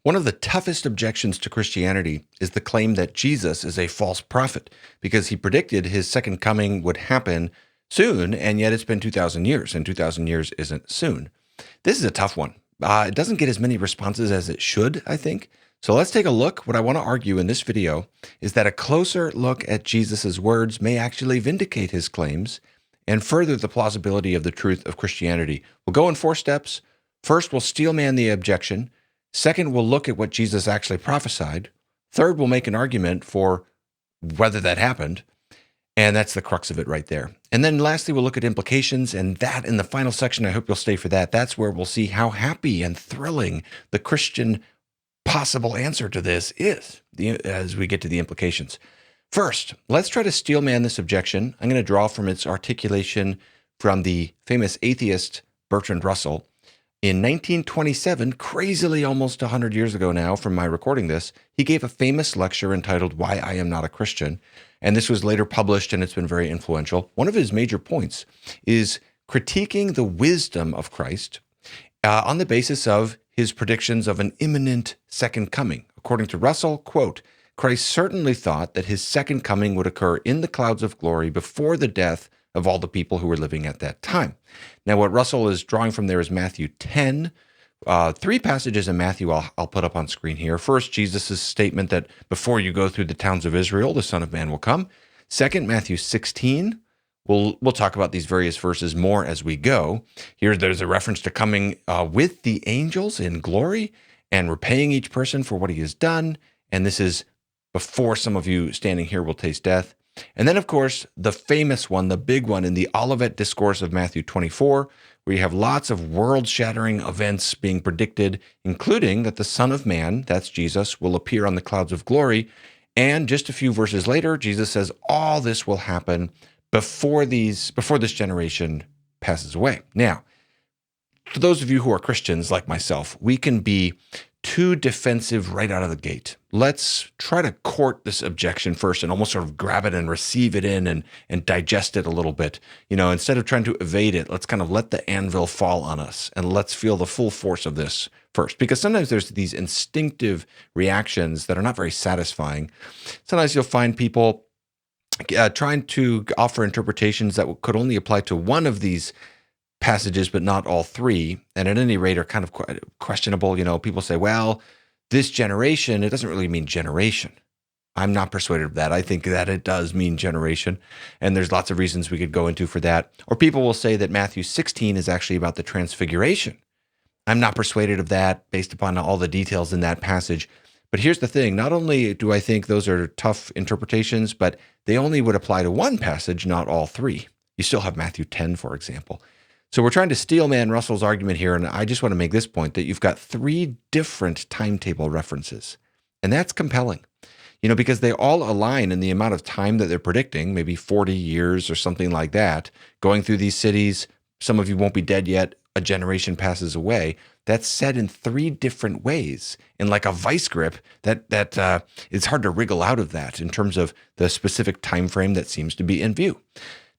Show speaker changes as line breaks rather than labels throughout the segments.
One of the toughest objections to Christianity is the claim that Jesus is a false prophet because he predicted his second coming would happen soon, and yet it's been 2,000 years, and 2,000 years isn't soon. This is a tough one. It doesn't get as many responses as it should, I think. So let's take a look. What I want to argue in this video is that a closer look at Jesus' words may actually vindicate his claims and further the plausibility of the truth of Christianity. We'll go in 4 steps. First, we'll steelman the objection. Second, we'll look at what Jesus actually prophesied. Third, we'll make an argument for whether that happened. And that's the crux of it right there. And then lastly, we'll look at implications. And that in the final section, I hope you'll stay for that. That's where we'll see how happy and thrilling the Christian possible answer to this is as we get to the implications. First, let's try to steelman this objection. I'm going to draw from its articulation from the famous atheist Bertrand Russell. In 1927, crazily almost 100 years ago now from my recording this, he gave a famous lecture entitled Why I Am Not a Christian, and this was later published and it's been very influential. One of his major points is critiquing the wisdom of Christ on the basis of his predictions of an imminent second coming. According to Russell, quote, Christ certainly thought that his second coming would occur in the clouds of glory before the death of all the people who were living at that time. Now, what Russell is drawing from there is Matthew 10. 3 passages in Matthew I'll put up on screen here. First, Jesus' statement that before you go through the towns of Israel, the Son of Man will come. Second, Matthew 16. We'll talk about these various verses more as we go. Here, there's a reference to coming with the angels in glory and repaying each person for what he has done. And this is before some of you standing here will taste death. And then, of course, the famous one, the big one in the Olivet Discourse of Matthew 24, where you have lots of world-shattering events being predicted, including that the Son of Man, that's Jesus, will appear on the clouds of glory. And just a few verses later, Jesus says all this will happen before this generation passes away. Now, for those of you who are Christians like myself, we can be too defensive right out of the gate. Let's try to court this objection first and almost sort of grab it and receive it in and digest it a little bit. You know, instead of trying to evade it, let's kind of let the anvil fall on us and let's feel the full force of this first. Because sometimes there's these instinctive reactions that are not very satisfying. Sometimes you'll find people trying to offer interpretations that could only apply to one of these passages, but not all 3, and at any rate are kind of questionable. You know, people say, well, this generation, it doesn't really mean generation. I'm not persuaded of that. I think that it does mean generation, and there's lots of reasons we could go into for that. Or people will say that Matthew 16 is actually about the transfiguration. I'm not persuaded of that based upon all the details in that passage. But here's the thing. Not only do I think those are tough interpretations, but they only would apply to one passage, not all 3. You still have Matthew 10, for example. So we're trying to steelman Russell's argument here, and I just want to make this point that you've got 3 different timetable references, and that's compelling, you know, because they all align in the amount of time that they're predicting, maybe 40 years or something like that, going through these cities. Some of you won't be dead yet. A generation passes away. That's said in 3 different ways, in like a vice grip that it's hard to wriggle out of that in terms of the specific time frame that seems to be in view.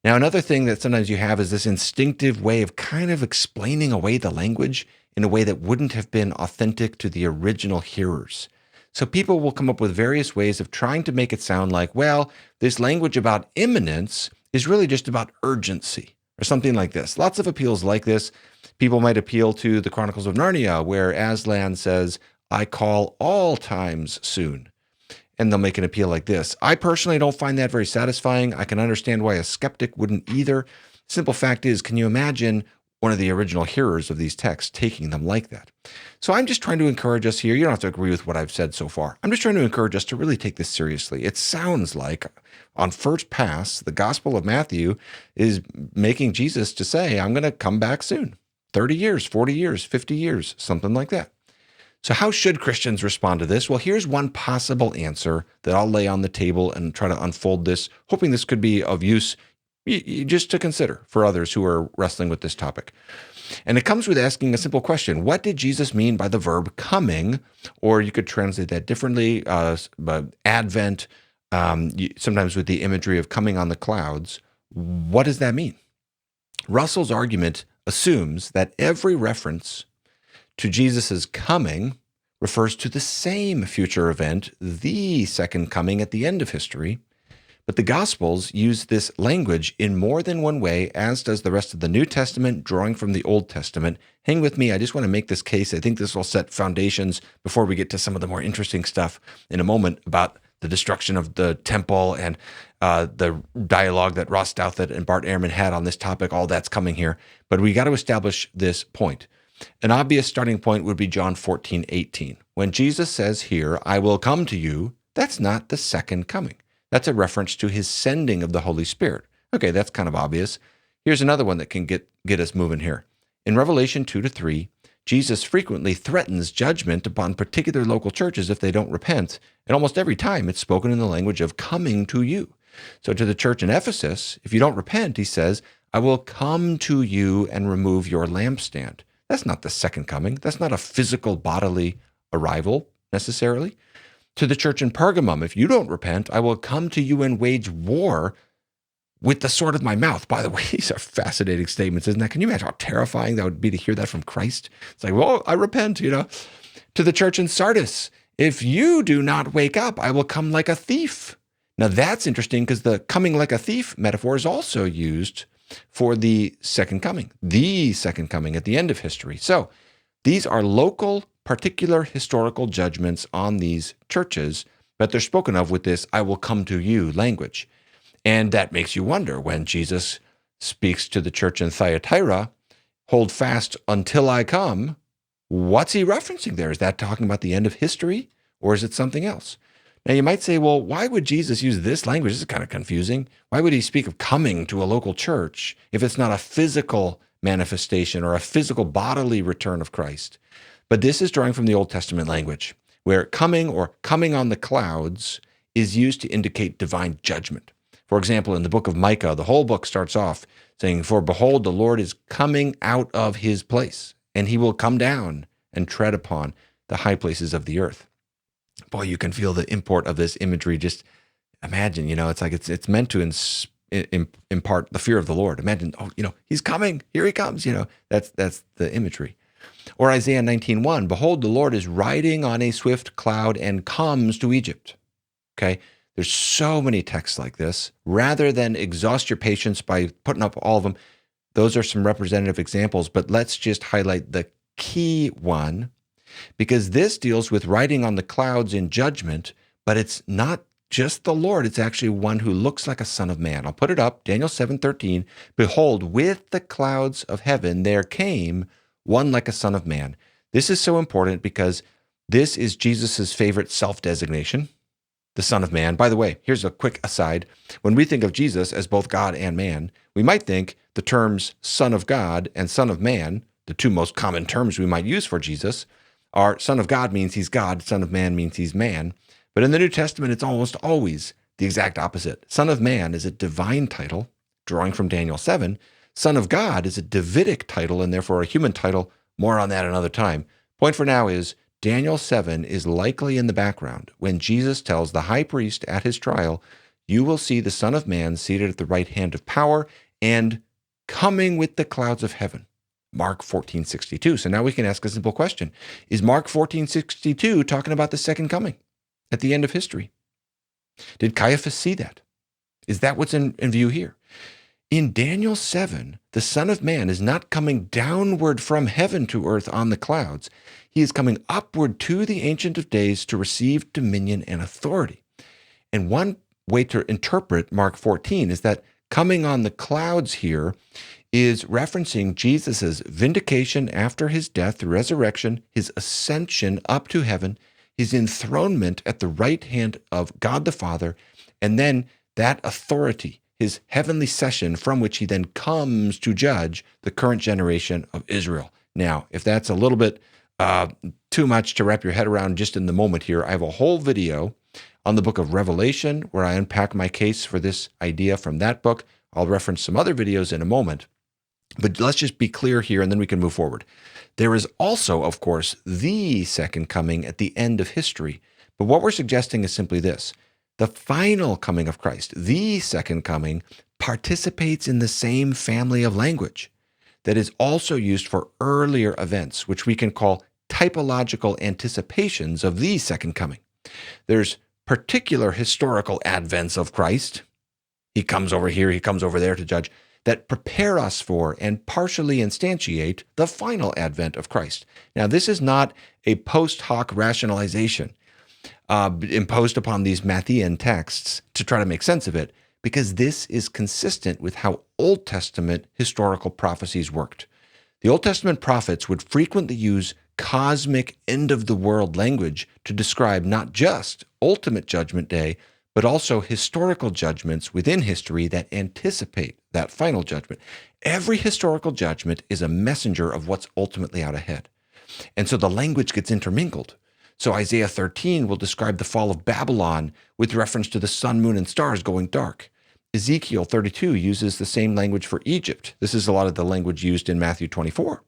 Now, another thing that sometimes you have is this instinctive way of kind of explaining away the language in a way that wouldn't have been authentic to the original hearers. So people will come up with various ways of trying to make it sound like, well, this language about imminence is really just about urgency or something like this. Lots of appeals like this. People might appeal to the Chronicles of Narnia, where Aslan says, I call all times soon. And they'll make an appeal like this. I personally don't find that very satisfying. I can understand why a skeptic wouldn't either. Simple fact is, can you imagine one of the original hearers of these texts taking them like that? So I'm just trying to encourage us here. You don't have to agree with what I've said so far. I'm just trying to encourage us to really take this seriously. It sounds like, on first pass, the Gospel of Matthew is making Jesus to say, I'm going to come back soon. 30 years, 40 years, 50 years, something like that. So how should Christians respond to this? Well, here's one possible answer that I'll lay on the table and try to unfold this, hoping this could be of use just to consider for others who are wrestling with this topic. And it comes with asking a simple question. What did Jesus mean by the verb coming? Or you could translate that differently, Advent, sometimes with the imagery of coming on the clouds. What does that mean? Russell's argument assumes that every reference to Jesus' coming refers to the same future event, the second coming at the end of history. But the Gospels use this language in more than one way, as does the rest of the New Testament, drawing from the Old Testament. Hang with me. I just want to make this case. I think this will set foundations before we get to some of the more interesting stuff in a moment about the destruction of the temple and the dialogue that Ross Douthat and Bart Ehrman had on this topic. All that's coming here. But we got to establish this point. An obvious starting point would be John 14:18. When Jesus says here, I will come to you, that's not the second coming. That's a reference to his sending of the Holy Spirit. Okay, that's kind of obvious. Here's another one that can get us moving here. In Revelation 2-3, Jesus frequently threatens judgment upon particular local churches if they don't repent, and almost every time it's spoken in the language of coming to you. So to the church in Ephesus, if you don't repent, he says, I will come to you and remove your lampstand. That's not the second coming. That's not a physical bodily arrival necessarily. To the church in Pergamum, if you don't repent, I will come to you and wage war with the sword of my mouth. By the way, these are fascinating statements, isn't that? Can you imagine how terrifying that would be to hear that from Christ? It's like, well, I repent, To the church in Sardis, if you do not wake up, I will come like a thief. Now that's interesting because the coming like a thief metaphor is also used for the second coming at the end of history. So these are local, particular historical judgments on these churches, but they're spoken of with this I will come to you language. And that makes you wonder when Jesus speaks to the church in Thyatira, hold fast until I come. What's he referencing there? Is that talking about the end of history or is it something else? Now you might say, well, why would Jesus use this language? This is kind of confusing. Why would he speak of coming to a local church if it's not a physical manifestation or a physical bodily return of Christ? But this is drawing from the Old Testament language, where coming or coming on the clouds is used to indicate divine judgment. For example, in the book of Micah, the whole book starts off saying, for behold, the Lord is coming out of his place, and he will come down and tread upon the high places of the earth. Boy, you can feel the import of this imagery. Just imagine, it's like it's meant to impart the fear of the Lord. Imagine, he's coming, here he comes, that's the imagery. Or Isaiah 19:1, behold, the Lord is riding on a swift cloud and comes to Egypt. Okay, there's so many texts like this. Rather than exhaust your patience by putting up all of them, those are some representative examples, but let's just highlight the key one, because this deals with riding on the clouds in judgment, but it's not just the Lord. It's actually one who looks like a son of man. I'll put it up, Daniel 7:13, behold, with the clouds of heaven there came one like a son of man. This is so important because this is Jesus's favorite self-designation, the Son of Man. By the way, here's a quick aside. When we think of Jesus as both God and man, we might think the terms Son of God and Son of Man, the two most common terms we might use for Jesus, are Son of God means he's God, Son of Man means he's man. But in the New Testament, it's almost always the exact opposite. Son of Man is a divine title, drawing from Daniel 7. Son of God is a Davidic title and therefore a human title. More on that another time. Point for now is Daniel 7 is likely in the background when Jesus tells the high priest at his trial, you will see the Son of Man seated at the right hand of power and coming with the clouds of heaven. Mark 14:62. So now we can ask a simple question. Is Mark 14:62 talking about the second coming at the end of history? Did Caiaphas see that? Is that what's in view here? In Daniel 7, the Son of Man is not coming downward from heaven to earth on the clouds. He is coming upward to the Ancient of Days to receive dominion and authority. And one way to interpret Mark 14 is that coming on the clouds here is referencing Jesus' vindication after his death, resurrection, his ascension up to heaven, his enthronement at the right hand of God the Father, and then that authority, his heavenly session from which he then comes to judge the current generation of Israel. Now, if that's a little bit too much to wrap your head around just in the moment here, I have a whole video on the book of Revelation where I unpack my case for this idea from that book. I'll reference some other videos in a moment, but let's just be clear here and then we can move forward. There is also, of course, the second coming at the end of history, but what we're suggesting is simply this. The final coming of Christ, the second coming, participates in the same family of language that is also used for earlier events, which we can call typological anticipations of the second coming. There's particular historical advents of Christ. He comes over here, he comes over there to judge, that prepare us for and partially instantiate the final advent of Christ. Now, this is not a post hoc rationalization imposed upon these Matthean texts to try to make sense of it, because this is consistent with how Old Testament historical prophecies worked. The Old Testament prophets would frequently use cosmic end-of-the-world language to describe not just ultimate judgment day, but also historical judgments within history that anticipate that final judgment. Every historical judgment is a messenger of what's ultimately out ahead. And so the language gets intermingled. So Isaiah 13 will describe the fall of Babylon with reference to the sun, moon, and stars going dark. Ezekiel 32 uses the same language for Egypt. This is a lot of the language used in Matthew 24.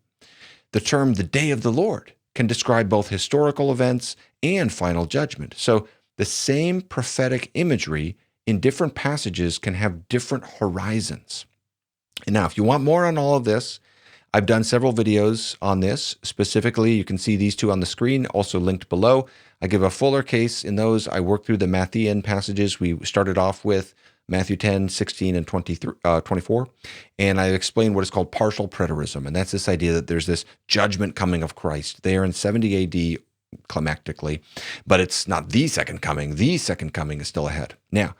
The term the day of the Lord can describe both historical events and final judgment. So the same prophetic imagery in different passages can have different horizons. And now, if you want more on all of this, I've done several videos on this. Specifically, you can see these two on the screen, also linked below. I give a fuller case in those. I work through the Matthean passages. We started off with Matthew 10, 16, and 24. And I explain what is called partial preterism. And that's this idea that there's this judgment coming of Christ there in 70 AD climactically, but it's not the second coming. The second coming is still ahead. Now,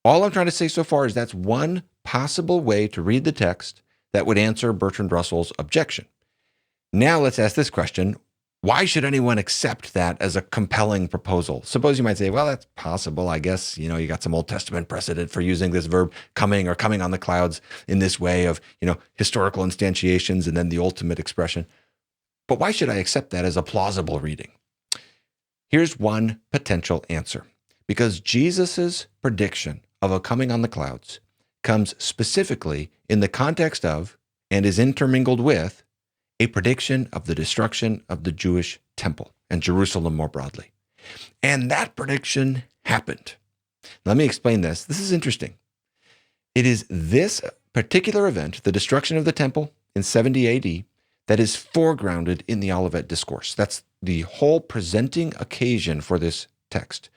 all I'm trying to say so far is that's one possible way to read the text that would answer Bertrand Russell's objection. Now let's ask this question. Why should anyone accept that as a compelling proposal? Suppose you might say, well, that's possible. I guess, you got some Old Testament precedent for using this verb coming or coming on the clouds in this way of, historical instantiations and then the ultimate expression. But why should I accept that as a plausible reading? Here's one potential answer. Because Jesus' prediction of a coming on the clouds comes specifically in the context of, and is intermingled with, a prediction of the destruction of the Jewish temple and Jerusalem more broadly. And that prediction happened. Let me explain this. This is interesting. It is this particular event, the destruction of the temple in 70 AD, that is foregrounded in the Olivet Discourse. That's the whole presenting occasion for this text.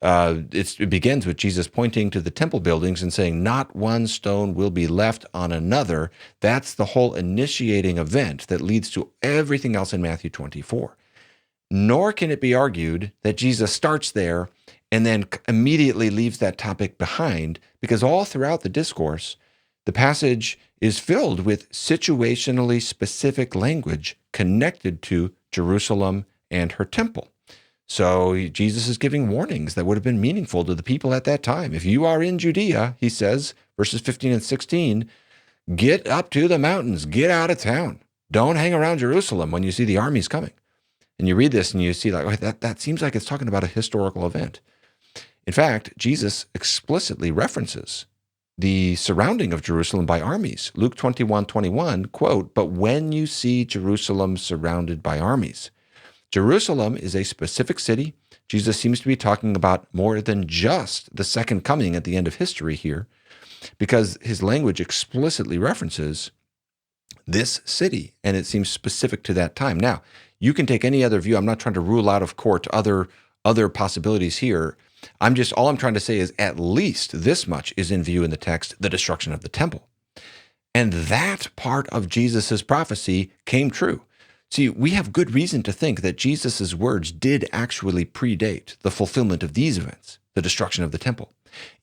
It begins with Jesus pointing to the temple buildings and saying, not one stone will be left on another. That's the whole initiating event that leads to everything else in Matthew 24. Nor can it be argued that Jesus starts there and then immediately leaves that topic behind, because all throughout the discourse, the passage is filled with situationally specific language connected to Jerusalem and her temple. So Jesus is giving warnings that would have been meaningful to the people at that time. If you are in Judea, he says, verses 15 and 16, get up to the mountains, get out of town. Don't hang around Jerusalem when you see the armies coming. And you read this and you see that seems like it's talking about a historical event. In fact, Jesus explicitly references the surrounding of Jerusalem by armies. Luke 21:21, quote, but when you see Jerusalem surrounded by armies. Jerusalem is a specific city. Jesus seems to be talking about more than just the second coming at the end of history here, because his language explicitly references this city, and it seems specific to that time. Now, you can take any other view. I'm not trying to rule out of court other possibilities here. All I'm trying to say is at least this much is in view in the text, the destruction of the temple. And that part of Jesus's prophecy came true. See, we have good reason to think that Jesus' words did actually predate the fulfillment of these events, the destruction of the temple.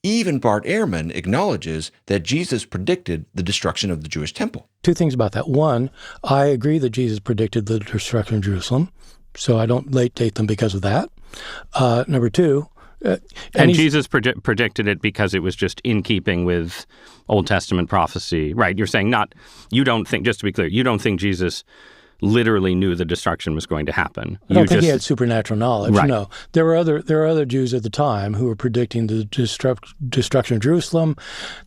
Even Bart Ehrman acknowledges that Jesus predicted the destruction of the Jewish temple.
Two things about that. One, I agree that Jesus predicted the destruction of Jerusalem, so I don't late date them because of that. Number two,
and Jesus predicted it because it was just in keeping with Old Testament prophecy, right? You're saying you don't think, just to be clear, you don't think Jesus literally knew the destruction was going to happen.
I don't think he had supernatural knowledge.
Right.
No, there were other Jews at the time who were predicting the destruction of Jerusalem.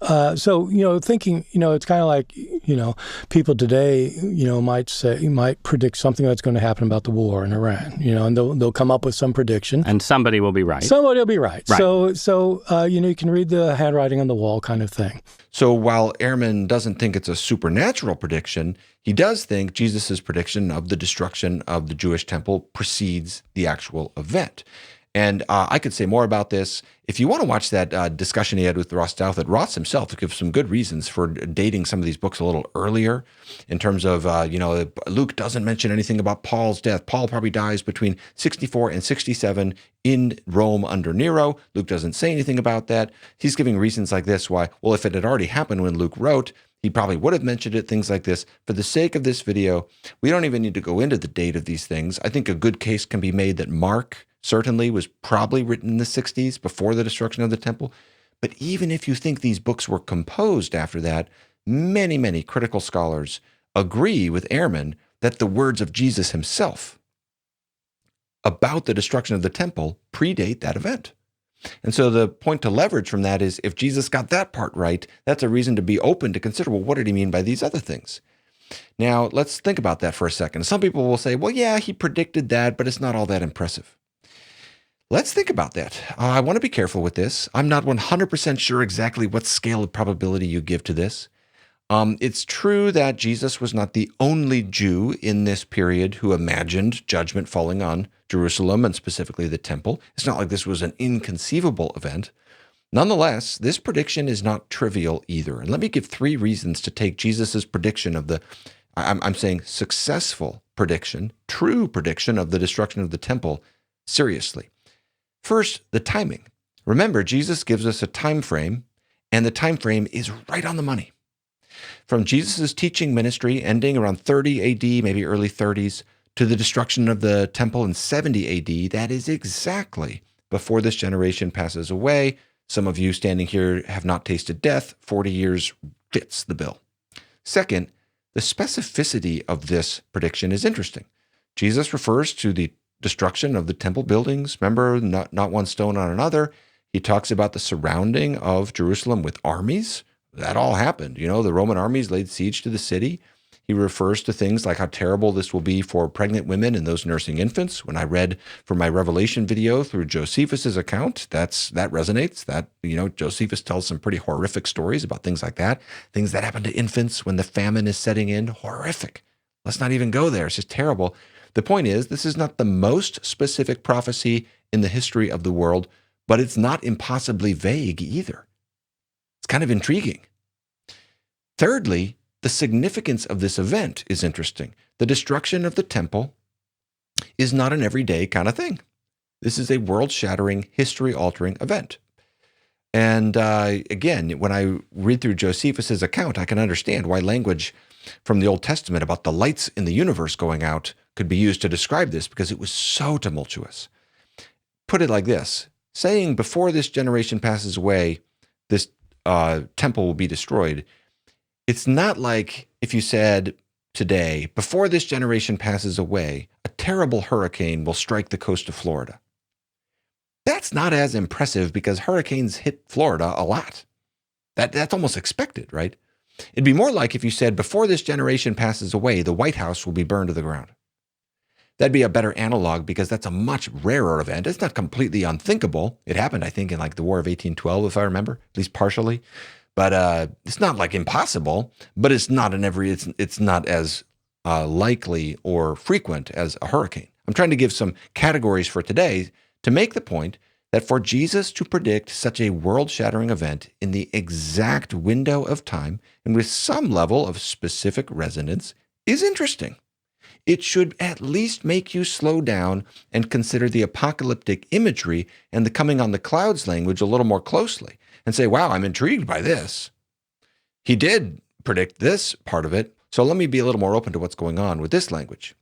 Thinking, it's kind of like, people today, might predict something that's going to happen about the war in Iran. And they'll come up with some prediction,
and somebody will be right.
Somebody will be right. So you can read the handwriting on the wall kind of thing.
So while Ehrman doesn't think it's a supernatural prediction, He does think Jesus' prediction of the destruction of the Jewish temple precedes the actual event. And I could say more about this. If you want to watch that discussion he had with Ross Douthat, Ross himself gives some good reasons for dating some of these books a little earlier in terms of, Luke doesn't mention anything about Paul's death. Paul probably dies between 64 and 67 in Rome under Nero. Luke doesn't say anything about that. He's giving reasons like this why, well, if it had already happened when Luke wrote, he probably would have mentioned it, things like this. For the sake of this video, we don't even need to go into the date of these things. I think a good case can be made that Mark certainly was probably written in the 60s before the destruction of the temple. But even if you think these books were composed after that, many, many critical scholars agree with Ehrman that the words of Jesus himself about the destruction of the temple predate that event. And so the point to leverage from that is if Jesus got that part right, that's a reason to be open to consider, well, what did he mean by these other things? Now, let's think about that for a second. Some people will say, well, yeah, he predicted that, but it's not all that impressive. Let's think about that. I want to be careful with this. I'm not 100% sure exactly what scale of probability you give to this. It's true that Jesus was not the only Jew in this period who imagined judgment falling on Jerusalem and specifically the temple. It's not like this was an inconceivable event. Nonetheless, this prediction is not trivial either. And let me give 3 reasons to take Jesus' prediction of I'm saying successful prediction, true prediction of the destruction of the temple seriously. First, the timing. Remember, Jesus gives us a time frame, and the time frame is right on the money. From Jesus' teaching ministry ending around 30 AD, maybe early 30s, to the destruction of the temple in 70 AD, that is exactly before this generation passes away. Some of you standing here have not tasted death. 40 years fits the bill. Second, the specificity of this prediction is interesting. Jesus refers to the destruction of the temple buildings. Remember, not one stone on another. He talks about the surrounding of Jerusalem with armies. That all happened. The Roman armies laid siege to the city. He refers to things like how terrible this will be for pregnant women and those nursing infants. When I read from my Revelation video through Josephus's account, that resonates. That, Josephus tells some pretty horrific stories about things like that. Things that happen to infants when the famine is setting in. Horrific. Let's not even go there. It's just terrible. The point is, this is not the most specific prophecy in the history of the world, but it's not impossibly vague either. It's kind of intriguing. Thirdly, the significance of this event is interesting. The destruction of the temple is not an everyday kind of thing. This is a world-shattering, history-altering event. And again, when I read through Josephus's account, I can understand why language from the Old Testament about the lights in the universe going out could be used to describe this because it was so tumultuous. Put it like this, saying before this generation passes away, this temple will be destroyed. It's not like if you said today, before this generation passes away, a terrible hurricane will strike the coast of Florida. That's not as impressive because hurricanes hit Florida a lot. That's almost expected, right? It'd be more like if you said, before this generation passes away, the White House will be burned to the ground. That'd be a better analog because that's a much rarer event. It's not completely unthinkable. It happened, I think, in like the War of 1812, if I remember, at least partially. But it's not like impossible, but it's not it's not as likely or frequent as a hurricane. I'm trying to give some categories for today to make the point that for Jesus to predict such a world-shattering event in the exact window of time and with some level of specific resonance is interesting. It should at least make you slow down and consider the apocalyptic imagery and the coming on the clouds language a little more closely and say, wow, I'm intrigued by this. He did predict this part of it, so let me be a little more open to what's going on with this language.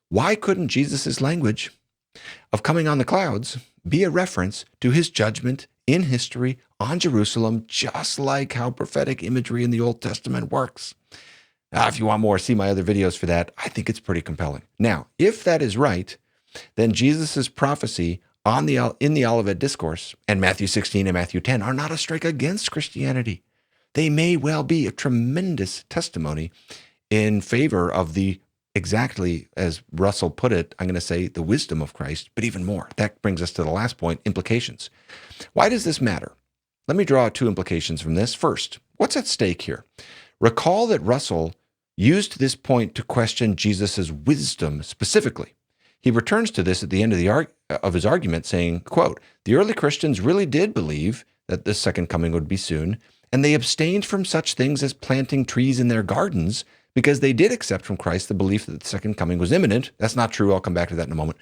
Why couldn't Jesus' language of coming on the clouds be a reference to his judgment in history on Jerusalem, just like how prophetic imagery in the Old Testament works? If you want more, see my other videos for that. I think it's pretty compelling. Now, if that is right, then Jesus' prophecy in the Olivet Discourse and Matthew 16 and Matthew 10 are not a strike against Christianity. They may well be a tremendous testimony in favor of the, exactly as Russell put it, I'm going to say the wisdom of Christ, but even more. That brings us to the last point, implications. Why does this matter? Let me draw 2 implications from this. First, what's at stake here? Recall that Russell used this point to question Jesus' wisdom specifically. He returns to this at the end of his argument, saying, quote, "The early Christians really did believe that the second coming would be soon, and they abstained from such things as planting trees in their gardens because they did accept from Christ the belief that the second coming was imminent." That's not true. I'll come back to that in a moment.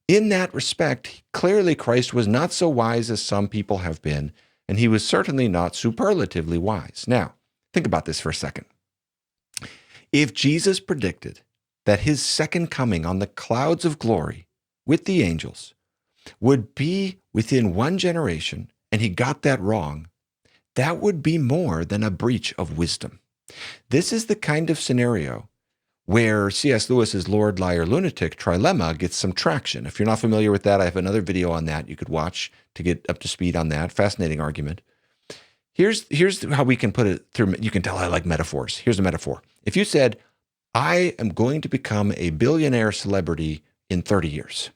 In that respect, clearly Christ was not so wise as some people have been, and he was certainly not superlatively wise. Now, think about this for a second. If Jesus predicted that his second coming on the clouds of glory with the angels would be within one generation, and he got that wrong, that would be more than a breach of wisdom. This is the kind of scenario where C.S. Lewis's Lord, Liar, Lunatic trilemma gets some traction. If you're not familiar with that, I have another video on that you could watch to get up to speed on that. Fascinating argument. Here's how we can put it through. You can tell I like metaphors. Here's a metaphor. If you said, I am going to become a billionaire celebrity in 30 years,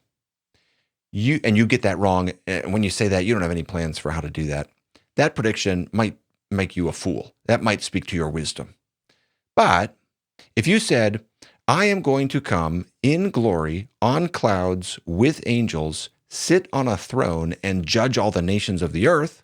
you get that wrong. When you say that, you don't have any plans for how to do that. That prediction might make you a fool. That might speak to your wisdom. But if you said, I am going to come in glory on clouds with angels, sit on a throne and judge all the nations of the earth,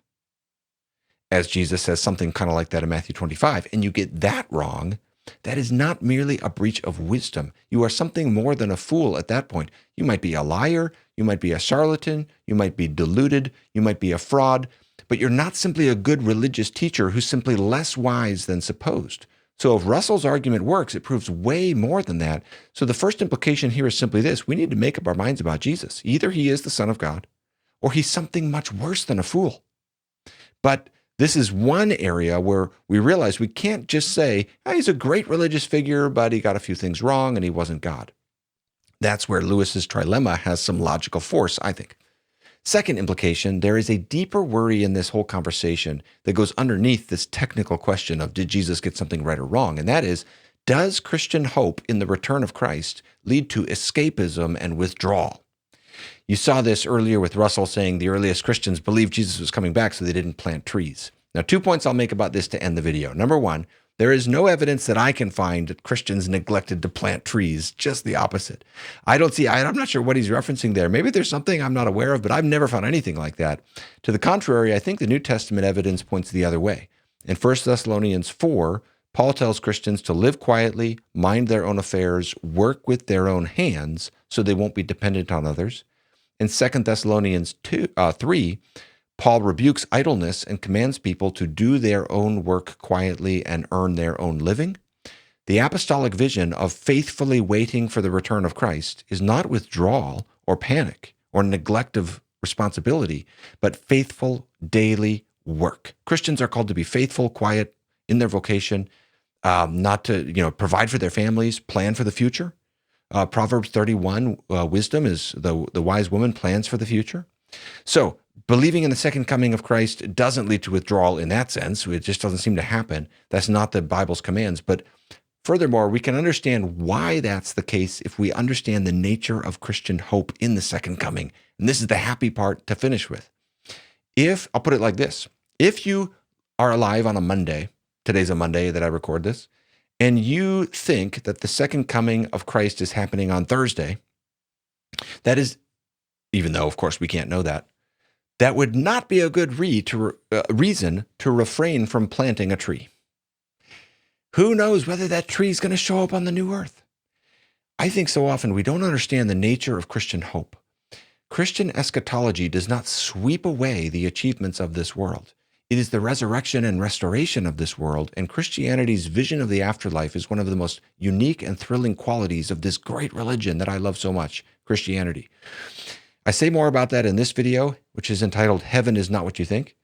as Jesus says something kind of like that in Matthew 25, and you get that wrong, that is not merely a breach of wisdom. You are something more than a fool at that point. You might be a liar, you might be a charlatan, you might be deluded, you might be a fraud, but you're not simply a good religious teacher who's simply less wise than supposed. So if Russell's argument works, it proves way more than that. So the first implication here is simply this: we need to make up our minds about Jesus. Either he is the Son of God, or he's something much worse than a fool. But this is one area where we realize we can't just say, he's a great religious figure, but he got a few things wrong and he wasn't God. That's where Lewis's trilemma has some logical force, I think. Second implication, there is a deeper worry in this whole conversation that goes underneath this technical question of did Jesus get something right or wrong? And that is, does Christian hope in the return of Christ lead to escapism and withdrawal? You saw this earlier with Russell saying the earliest Christians believed Jesus was coming back, so they didn't plant trees. Now, 2 points I'll make about this to end the video. Number one, there is no evidence that I can find that Christians neglected to plant trees, just the opposite. I'm not sure what he's referencing there. Maybe there's something I'm not aware of, but I've never found anything like that. To the contrary, I think the New Testament evidence points the other way. In 1 Thessalonians 4, Paul tells Christians to live quietly, mind their own affairs, work with their own hands so they won't be dependent on others. In 2 Thessalonians 3, Paul rebukes idleness and commands people to do their own work quietly and earn their own living. The apostolic vision of faithfully waiting for the return of Christ is not withdrawal or panic or neglect of responsibility, but faithful daily work. Christians are called to be faithful, quiet in their vocation, not to provide for their families, plan for the future. Proverbs 31, wisdom is the wise woman plans for the future. So believing in the second coming of Christ doesn't lead to withdrawal in that sense. It just doesn't seem to happen. That's not the Bible's commands. But furthermore, we can understand why that's the case if we understand the nature of Christian hope in the second coming. And this is the happy part to finish with. I'll put it like this. If you are alive on a Monday, today's a Monday that I record this, and you think that the second coming of Christ is happening on Thursday, that is, even though, of course, we can't know that, that would not be a good reason to refrain from planting a tree. Who knows whether that tree is going to show up on the new earth? I think so often we don't understand the nature of Christian hope. Christian eschatology does not sweep away the achievements of this world. It is the resurrection and restoration of this world, and Christianity's vision of the afterlife is one of the most unique and thrilling qualities of this great religion that I love so much, Christianity. I say more about that in this video, which is entitled Heaven is Not What You Think.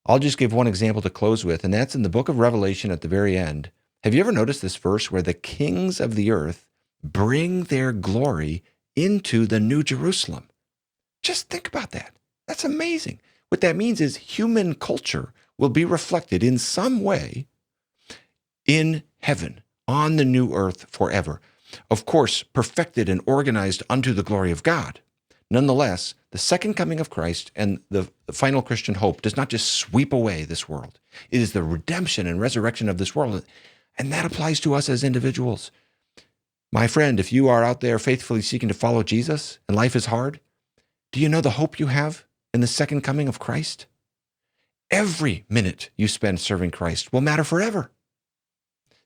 I'll just give one example to close with, and that's in the book of Revelation at the very end. Have you ever noticed this verse where the kings of the earth bring their glory into the New Jerusalem? Just think about that. That's amazing. What that means is human culture will be reflected in some way in heaven, on the new earth forever. Of course, perfected and organized unto the glory of God. Nonetheless, the second coming of Christ and the final Christian hope does not just sweep away this world. It is the redemption and resurrection of this world. And that applies to us as individuals. My friend, if you are out there faithfully seeking to follow Jesus and life is hard, do you know the hope you have in the second coming of Christ? Every minute you spend serving Christ will matter forever.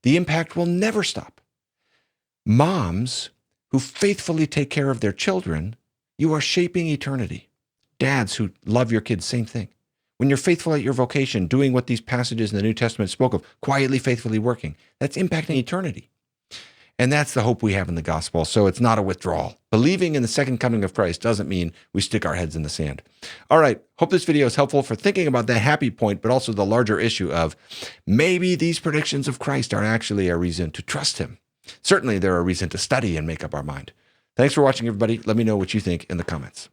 The impact will never stop. Moms who faithfully take care of their children, you are shaping eternity. Dads who love your kids, same thing. When you're faithful at your vocation, doing what these passages in the New Testament spoke of, quietly, faithfully working, that's impacting eternity. And that's the hope we have in the gospel. So it's not a withdrawal. Believing in the second coming of Christ doesn't mean we stick our heads in the sand. All right. Hope this video is helpful for thinking about that happy point, but also the larger issue of maybe these predictions of Christ are actually a reason to trust him. Certainly, they're a reason to study and make up our mind. Thanks for watching, everybody. Let me know what you think in the comments.